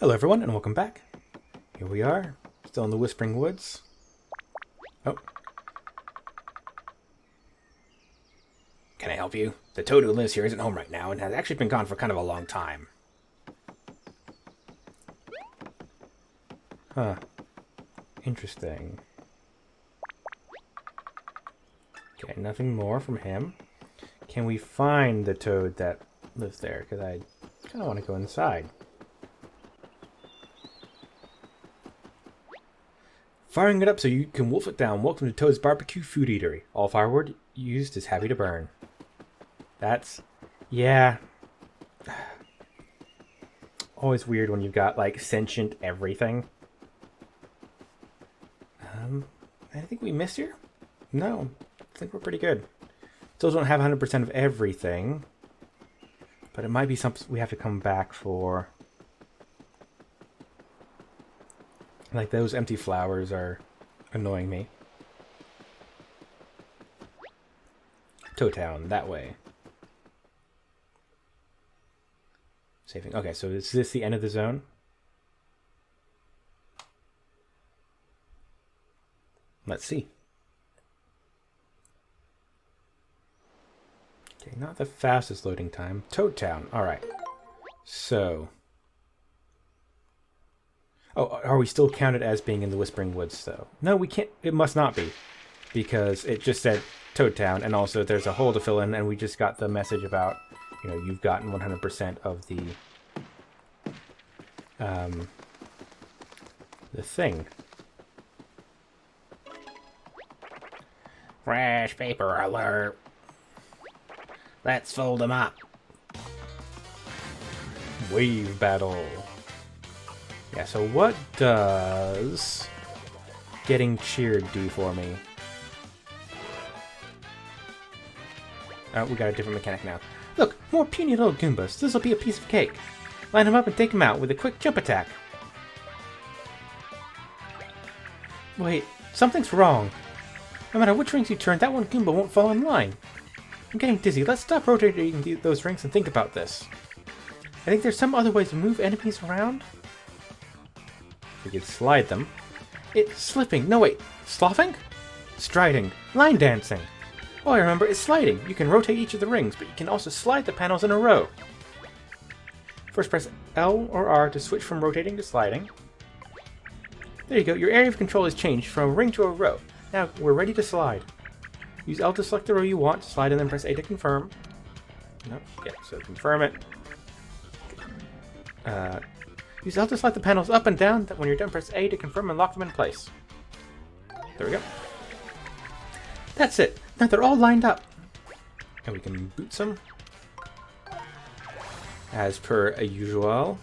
Hello everyone and welcome back. Here we are, still in the Whispering Woods. Oh. Can I help you? The toad who lives here isn't home right now and has actually been gone for kind of a long time. Huh. Interesting. Okay, nothing more from him. Can we find the toad that lives there? Because I kind of want to go inside. Firing it up so you can wolf it down. Welcome to Toad's Barbecue Food Eatery. All firewood used is happy to burn. That's... yeah. Always weird when you've got, like, sentient everything. I think we missed here? No. I think we're pretty good. Still don't have 100% of everything. But it might be something we have to come back for. Like, those empty flowers are annoying me. Toad Town, that way. Saving. Okay, so is this the end of the zone? Let's see. Okay, not the fastest loading time. Toad Town, alright. So... oh, are we still counted as being in the Whispering Woods, though? No, we can't. It must not be. Because it just said Toad Town, and also there's a hole to fill in, and we just got the message about, you know, you've gotten 100% of the thing. Fresh paper alert. Let's fold them up. Wave battle. Yeah, so what does getting cheered do for me? Oh, we got a different mechanic now. Look, more puny little Goombas. This'll be a piece of cake. Line them up and take them out with a quick jump attack. Wait, something's wrong. No matter which rings you turn, that one Goomba won't fall in line. I'm getting dizzy. Let's stop rotating those rings and think about this. I think there's some other way to move enemies around. We could slide them. It's slipping. No, wait. Sloughing? Striding. Line dancing. Oh, I remember. It's sliding. You can rotate each of the rings, but you can also slide the panels in a row. First press L or R to switch from rotating to sliding. There you go. Your area of control has changed from a ring to a row. Now, we're ready to slide. Use L to select the row you want to slide and then press A to confirm. Nope. Yeah, so confirm it. Use L to slide the panels up and down. When you're done, press A to confirm and lock them in place. There we go. That's it. Now they're all lined up. And we can boot some. As per usual.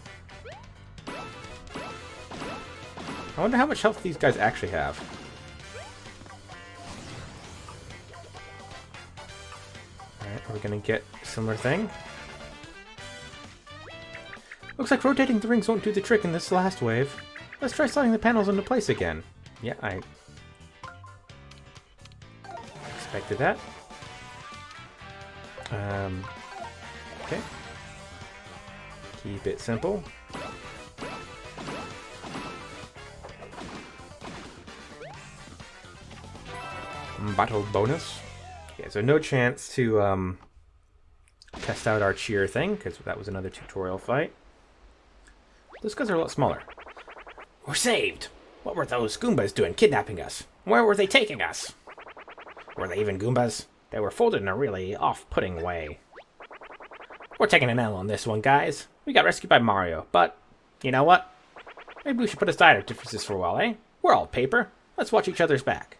I wonder how much health these guys actually have. Alright, are we going to get a similar thing? Looks like rotating the rings won't do the trick in this last wave. Let's try sliding the panels into place again. Yeah, I expected that. Okay. Keep it simple. Battle bonus. Okay, so no chance to test out our cheer thing, because that was another tutorial fight. Those guys are a lot smaller. We're saved! What were those Goombas doing kidnapping us? Where were they taking us? Were they even Goombas? They were folded in a really off-putting way. We're taking an L on this one, guys. We got rescued by Mario, but you know what? Maybe we should put aside our differences for a while, eh? We're all paper. Let's watch each other's back.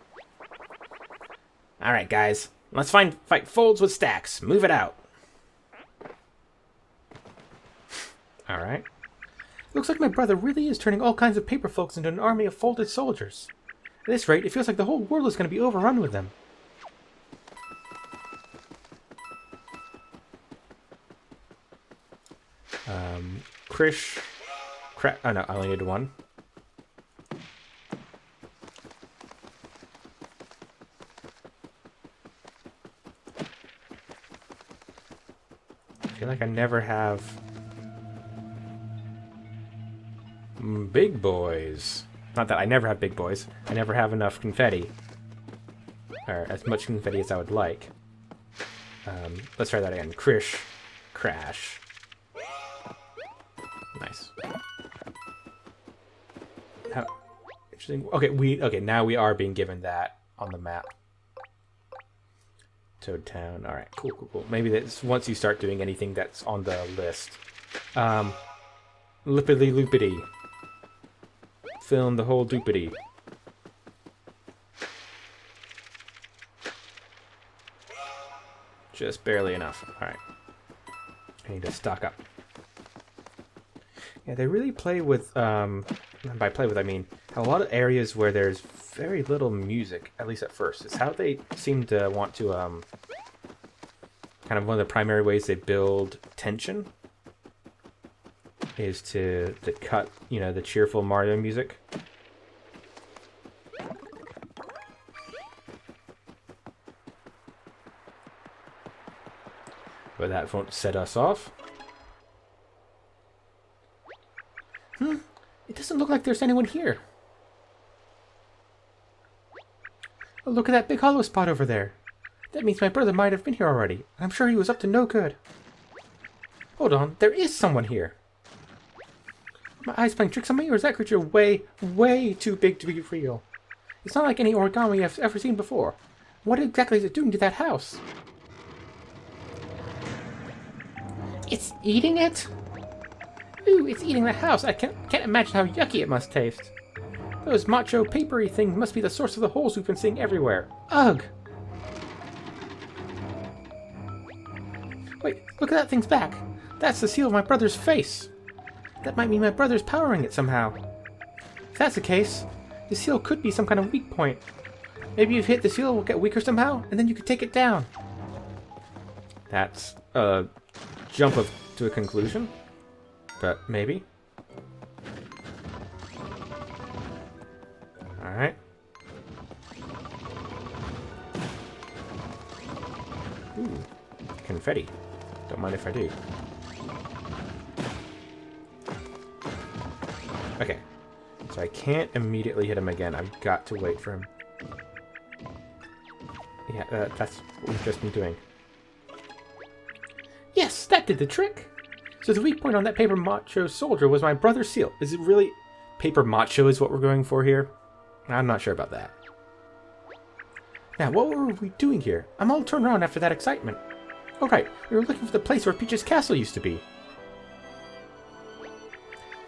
Alright, guys. Let's fight folds with stacks. Move it out. Alright. Looks like my brother really is turning all kinds of paper folks into an army of folded soldiers. At this rate, it feels like the whole world is going to be overrun with them. Krish... oh no, I only needed one. I feel like I never have Big boys. Not that I never have big boys. I never have enough confetti. Or as much confetti as I would like. Let's try that again. Krish. Crash. Nice. How interesting. Okay, now we are being given that on the map. Toad Town. Alright, cool. Maybe that's once you start doing anything that's on the list. Lippity loopity. Film the whole doopity. Just barely enough. Alright. I need to stock up. Yeah, they really play with, by play with I mean a lot of areas where there's very little music, at least at first. It's how they seem to want to, kind of one of the primary ways they build tension is to cut, you know, the cheerful Mario music. But that won't set us off. It doesn't look like there's anyone here. Oh, look at that big hollow spot over there. That means my brother might have been here already. I'm sure he was up to no good. Hold on, there is someone here. My eyes playing tricks on me, or is that creature way, way too big to be real? It's not like any origami I've ever seen before. What exactly is it doing to that house? It's eating it? Ooh, it's eating the house. I can't imagine how yucky it must taste. Those macho papery things must be the source of the holes we've been seeing everywhere. Ugh! Wait, look at that thing's back. That's the seal of my brother's face. That might mean my brother's powering it somehow. If that's the case, the seal could be some kind of weak point. Maybe if you hit the seal, it will get weaker somehow, and then you could take it down. That's a jump to a conclusion. But maybe. Alright. Ooh. Confetti. Don't mind if I do. Okay. So I can't immediately hit him again. I've got to wait for him. Yeah, that's what we've just been doing. Yes, that did the trick! So the weak point on that paper macho soldier was my brother's seal. Is it really paper macho is what we're going for here? I'm not sure about that. Now, what were we doing here? I'm all turned around after that excitement. Oh right, we were looking for the place where Peach's castle used to be.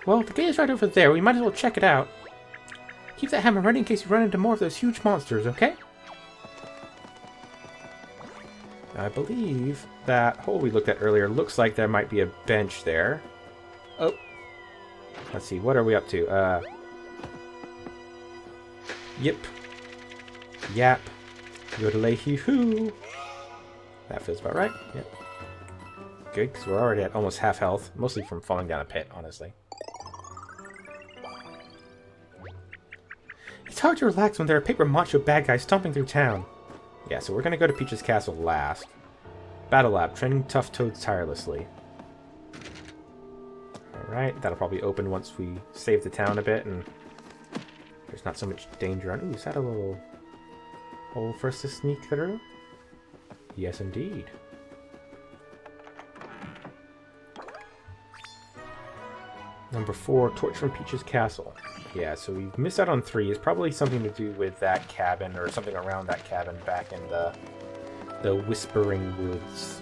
Well, the gate is right over there. We might as well check it out. Keep that hammer ready in case you run into more of those huge monsters, okay? I believe that hole we looked at earlier looks like there might be a bench there. Oh. Let's see, what are we up to? Yip. Yap. Yodelay-hee-hoo. That feels about right. Yep. Good, because we're already at almost half health. Mostly from falling down a pit, honestly. It's hard to relax when there are paper macho bad guys stomping through town. Yeah, so we're going to go to Peach's castle last. Battle Lab, training tough toads tirelessly. Alright, that'll probably open once we save the town a bit and there's not so much danger on. Ooh, is that a little hole for us to sneak through? Yes, indeed. Number 4, torch from Peach's castle. Yeah, so we've missed out on 3. It's probably something to do with that cabin or something around that cabin back in the Whispering Woods.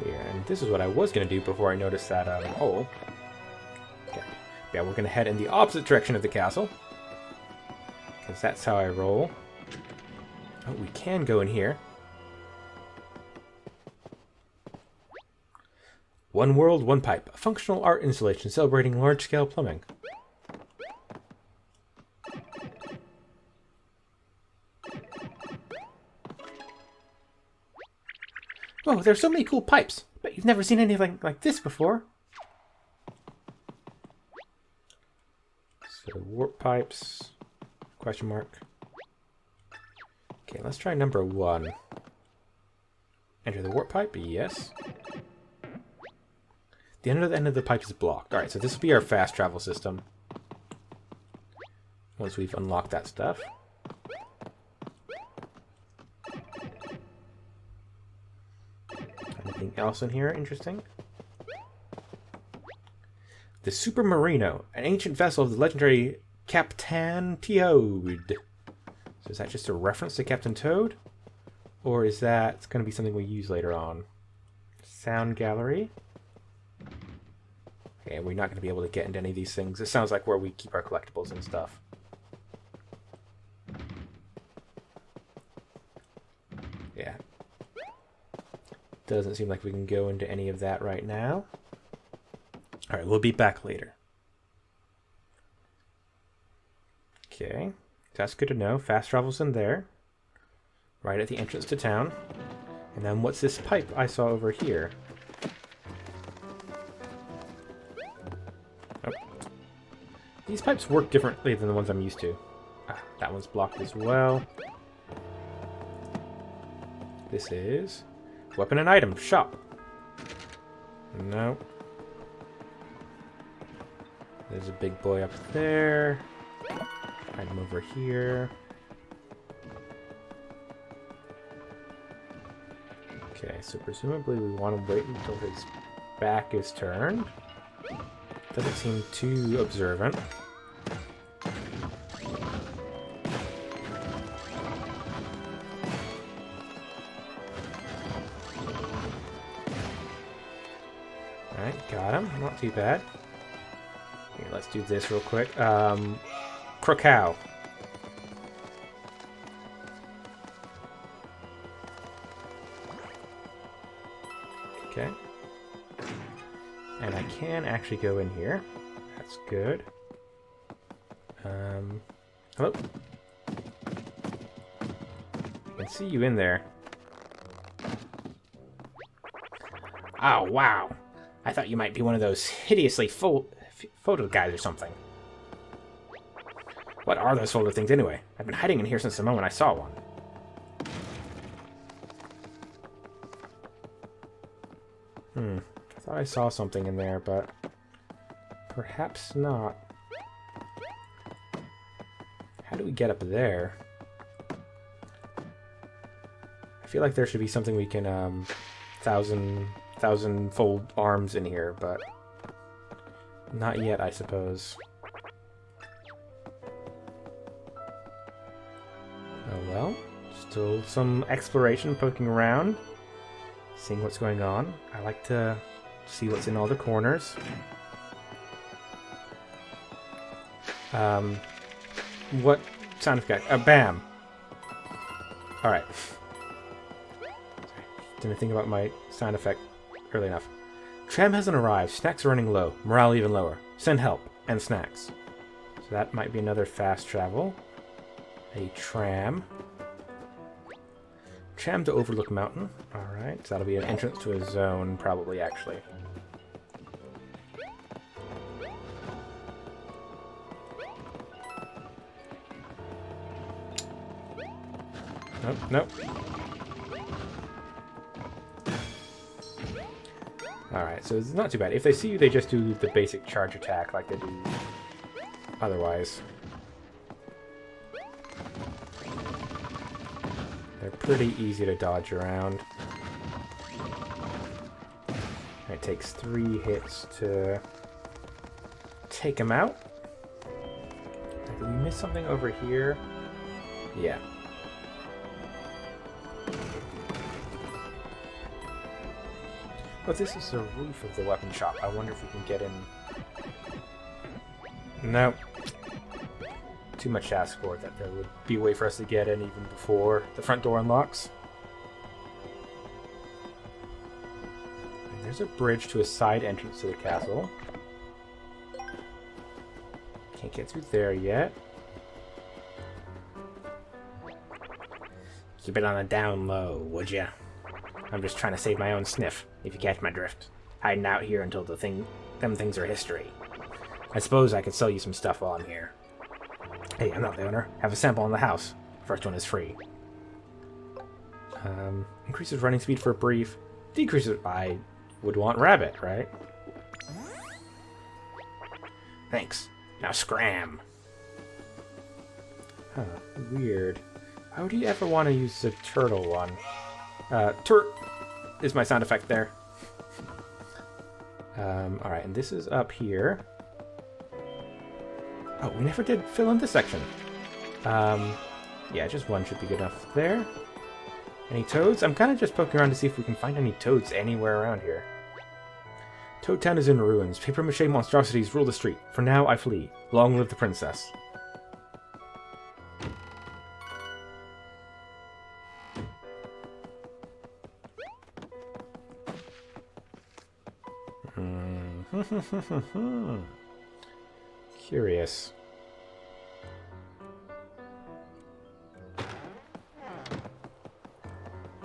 Yeah, and this is what I was going to do before I noticed that hole. Okay. Yeah, we're going to head in the opposite direction of the castle. Because that's how I roll. Oh, we can go in here. One World, One Pipe, a functional art installation celebrating large-scale plumbing. Whoa, there's so many cool pipes, but you've never seen anything like this before. So, warp pipes, question mark. Okay, let's try number 1. Enter the warp pipe, yes. The end of the pipe is blocked. Alright, so this will be our fast travel system. Once we've unlocked that stuff. Anything else in here interesting? The Super Marino, an ancient vessel of the legendary Captain Toad. So is that just a reference to Captain Toad? Or is that going to be something we use later on? Sound gallery. Okay, we're not going to be able to get into any of these things. This sounds like where we keep our collectibles and stuff. Yeah. Doesn't seem like we can go into any of that right now. Alright, we'll be back later. Okay, that's good to know. Fast travel's in there. Right at the entrance to town. And then what's this pipe I saw over here? Oh. These pipes work differently than the ones I'm used to. Ah, that one's blocked as well. This is weapon and item shop. No. There's a big boy up there. Item over here. Okay, so presumably we want to wait until his back is turned. Doesn't seem too observant. Alright, got him. Not too bad. Here, let's do this real quick. Crocow. Okay. And I can actually go in here. That's good. Hello? I can see you in there. Oh, wow. I thought you might be one of those hideously photo guys or something. What are those photo things anyway? I've been hiding in here since the moment I saw one. I thought I saw something in there, but perhaps not. How do we get up there? I feel like there should be something we can, thousand-fold arms in here, but not yet, I suppose. Oh well, still some exploration, poking around, seeing what's going on. I like to see what's in all the corners. What sound effect? Bam! Alright. Didn't think about my sound effect early enough. Tram hasn't arrived. Snacks are running low. Morale even lower. Send help. And snacks. So that might be another fast travel. A tram. Tram to Overlook Mountain. Alright, so that'll be an entrance to a zone, probably, actually. Nope, nope. Alright, so it's not too bad. If they see you, they just do the basic charge attack like they do otherwise. They're pretty easy to dodge around. It takes 3 hits to take them out. Did we miss something over here? Yeah. Oh, this is the roof of the weapon shop. I wonder if we can get in. Nope. Too much to ask for that there would be a way for us to get in even before the front door unlocks. And there's a bridge to a side entrance to the castle. Can't get through there yet. Keep it on a down low, would ya? I'm just trying to save my own sniff, if you catch my drift. Hiding out here until them things are history. I suppose I could sell you some stuff while I'm here. Hey, I'm not the owner. Have a sample in the house. First one is free. Increases running speed for a brief. Decreases... I would want rabbit, right? Thanks. Now scram. Huh, weird. Why would you ever want to use the turtle one? Turt is my sound effect there. Alright, and this is up here. Oh, we never did fill in this section. Yeah, just one should be good enough there. Any toads? I'm kind of just poking around to see if we can find any toads anywhere around here. Toad Town is in ruins. Papier-mâché monstrosities rule the street. For now, I flee. Long live the princess. Curious.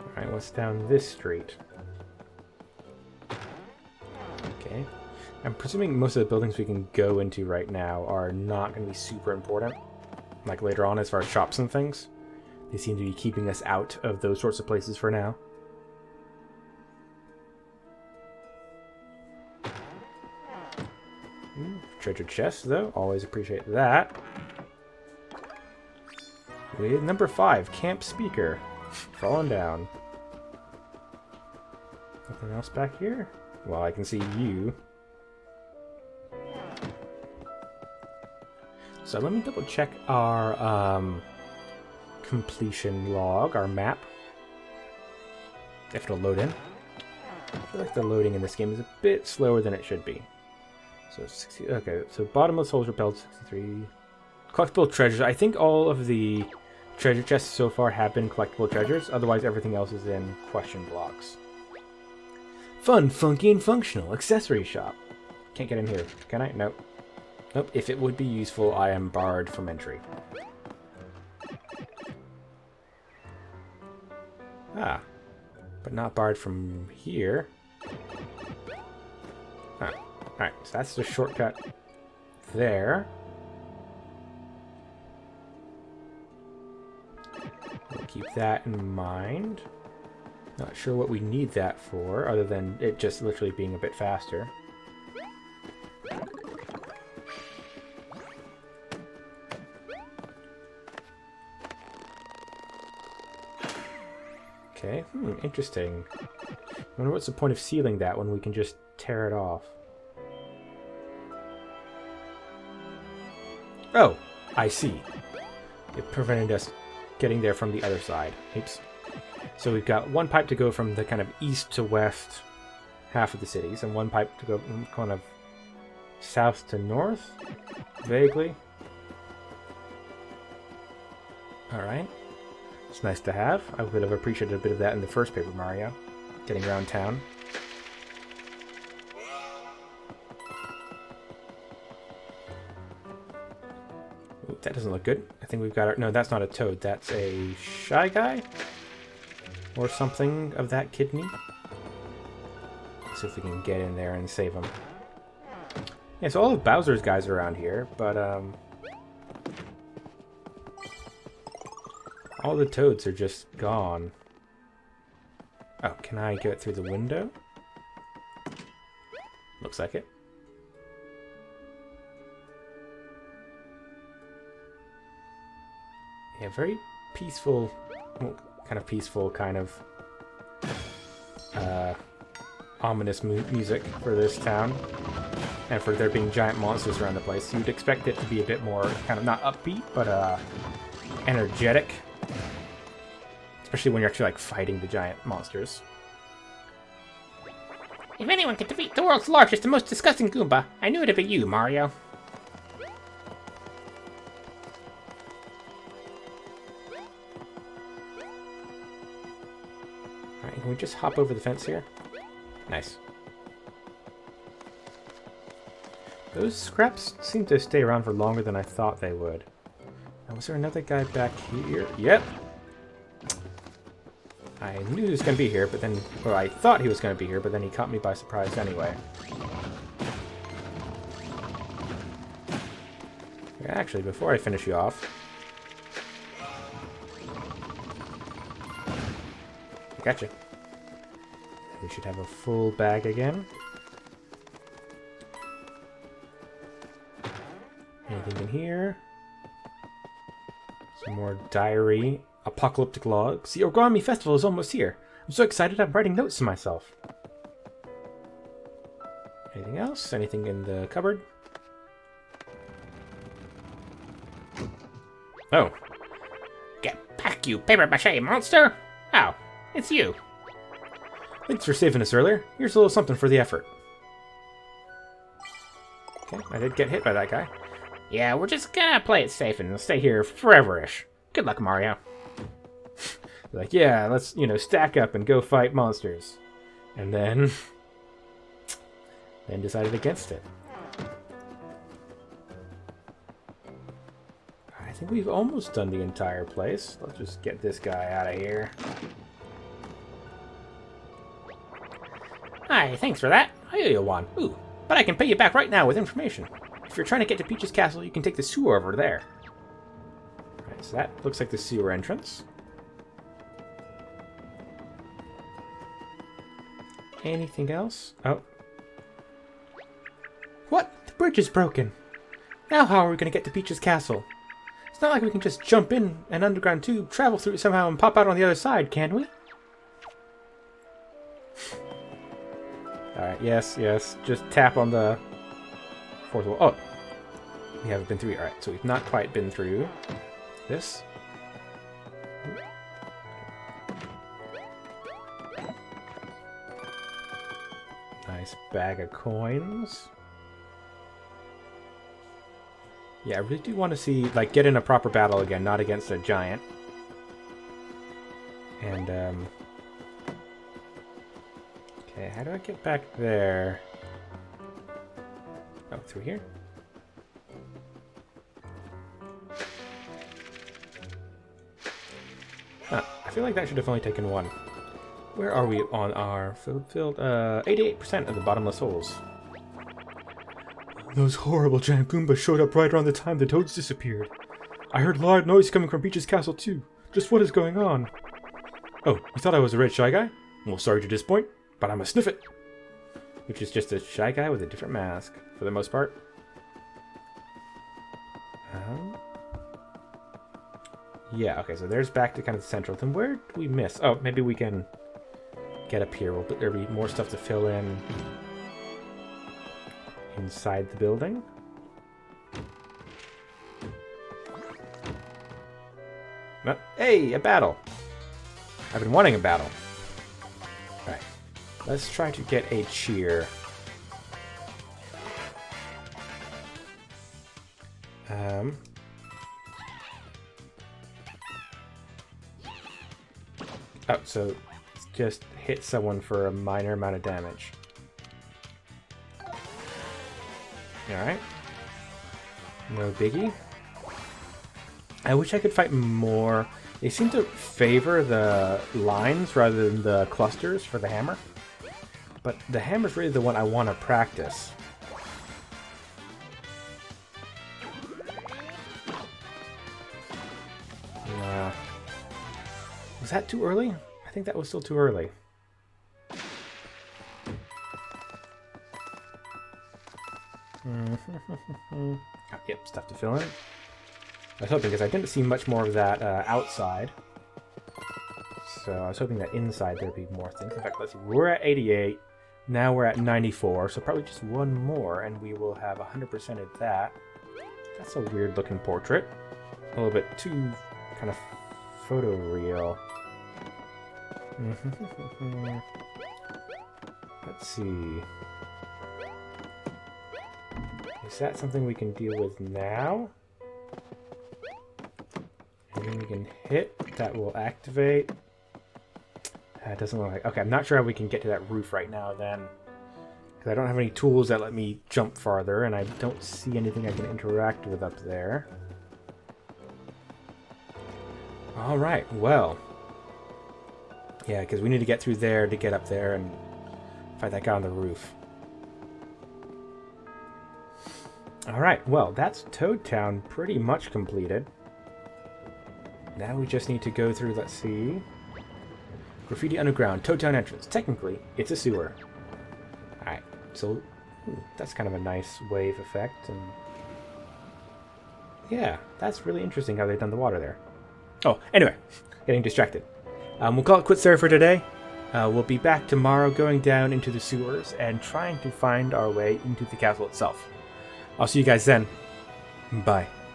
Alright, what's down this street? Okay. I'm presuming most of the buildings we can go into right now are not going to be super important. Like later on as far as shops and things. They seem to be keeping us out of those sorts of places for now. Treasure chest, though. Always appreciate that. Number 5, Camp Speaker. Falling down. Nothing else back here? Well, I can see you. So let me double check our completion log, our map. If it'll load in. I feel like the loading in this game is a bit slower than it should be. So 60, okay, so bottomless holes repelled 63. Collectible treasures. I think all of the treasure chests so far have been collectible treasures. Otherwise, everything else is in question blocks. Fun, funky, and functional accessory shop. Can't get in here, can I? Nope. Nope. If it would be useful, I am barred from entry. Ah, but not barred from here. Huh. Alright, so that's the shortcut there. We'll keep that in mind. Not sure what we need that for, other than it just literally being a bit faster. Okay, interesting. I wonder what's the point of sealing that when we can just tear it off. Oh, I see. It prevented us getting there from the other side. Oops. So we've got one pipe to go from the kind of east to west half of the cities, and one pipe to go from kind of south to north, vaguely. Alright. It's nice to have. I would have appreciated a bit of that in the first Paper Mario, getting around town. Ooh, that doesn't look good. I think we've got our... No, that's not a toad. That's a Shy Guy? Or something of that kidney. Let's see if we can get in there and save him. Yeah, so all of Bowser's guys are around here, but all the toads are just gone. Oh, can I get through the window? Looks like it. Yeah, very peaceful, well, kind of ominous music for this town. And for there being giant monsters around the place, you'd expect it to be a bit more kind of not upbeat, but energetic. Especially when you're actually like fighting the giant monsters. If anyone could defeat the world's largest and most disgusting Goomba, I knew it'd be you, Mario. Alright, can we just hop over the fence here? Nice. Those scraps seem to stay around for longer than I thought they would. Now, was there another guy back here? Yep. I knew he was going to be here, but then... Well, I thought he was going to be here, but then he caught me by surprise anyway. Actually, before I finish you off... I gotcha. We should have a full bag again. Anything in here? Some more diary. Apocalyptic logs. The Origami Festival is almost here. I'm so excited I'm writing notes to myself. Anything else? Anything in the cupboard? Oh. Get back, you paper-mache monster! Oh, it's you. Thanks for saving us earlier. Here's a little something for the effort. Okay, I did get hit by that guy. Yeah, we're just gonna play it safe and stay here forever-ish. Good luck, Mario. Like, yeah, let's, stack up and go fight monsters. And then decided against it. I think we've almost done the entire place. Let's just get this guy out of here. Hi, thanks for that. I owe you one. Ooh, but I can pay you back right now with information. If you're trying to get to Peach's castle, you can take the sewer over there. Alright, so that looks like the sewer entrance. Anything else? Oh. What? The bridge is broken. Now how are we going to get to Peach's castle? It's not like we can just jump in an underground tube, travel through it somehow, and pop out on the other side, can we? Alright, yes. Just tap on the fourth wall. Oh! We haven't been through. Alright, so we've not quite been through this. Nice bag of coins. Yeah, I really do want to see, get in a proper battle again, not against a giant. And, okay, how do I get back there? Oh, through here? Huh, I feel like that should have only taken one. Where are we on our filled 88% of the bottomless holes. Those horrible giant Goombas showed up right around the time the toads disappeared. I heard loud noise coming from Peach's castle too. Just what is going on? Oh, you thought I was a red shy guy? Well, sorry to disappoint, but I'm a Sniffit. Which is just a shy guy with a different mask, for the most part. Yeah, okay, so there's back to kind of the central. Then where did we miss? Oh, maybe we can get up here. There'll be more stuff to fill in inside the building. No. Hey, a battle! I've been wanting a battle. Alright, let's try to get a cheer. Oh, so just hit someone for a minor amount of damage. Alright. No biggie. I wish I could fight more. They seem to favor the lines rather than the clusters for the hammer. But the hammer's really the one I want to practice. Was that too early? I think that was still too early. Oh, yep, stuff to fill in. I was hoping, because I didn't see much more of that outside. So I was hoping that inside there'd be more things. In fact, let's see. We're at 88. Now we're at 94. So probably just one more, and we will have 100% of that. That's a weird looking portrait. A little bit too kind of photoreal. Let's see. Is that something we can deal with now? And then we can hit. That will activate. It doesn't look like... Okay, I'm not sure how we can get to that roof right now then. Because I don't have any tools that let me jump farther, and I don't see anything I can interact with up there. Alright, well... Yeah, because we need to get through there to get up there and fight that guy on the roof. Alright, well, that's Toad Town pretty much completed. Now we just need to go through, let's see... Graffiti Underground, Toad Town entrance. Technically, it's a sewer. Alright, so that's kind of a nice wave effect. And Yeah, that's really interesting how they've done the water there. Oh, anyway, getting distracted. We'll call it quits there for today. We'll be back tomorrow going down into the sewers and trying to find our way into the castle itself. I'll see you guys then. Bye.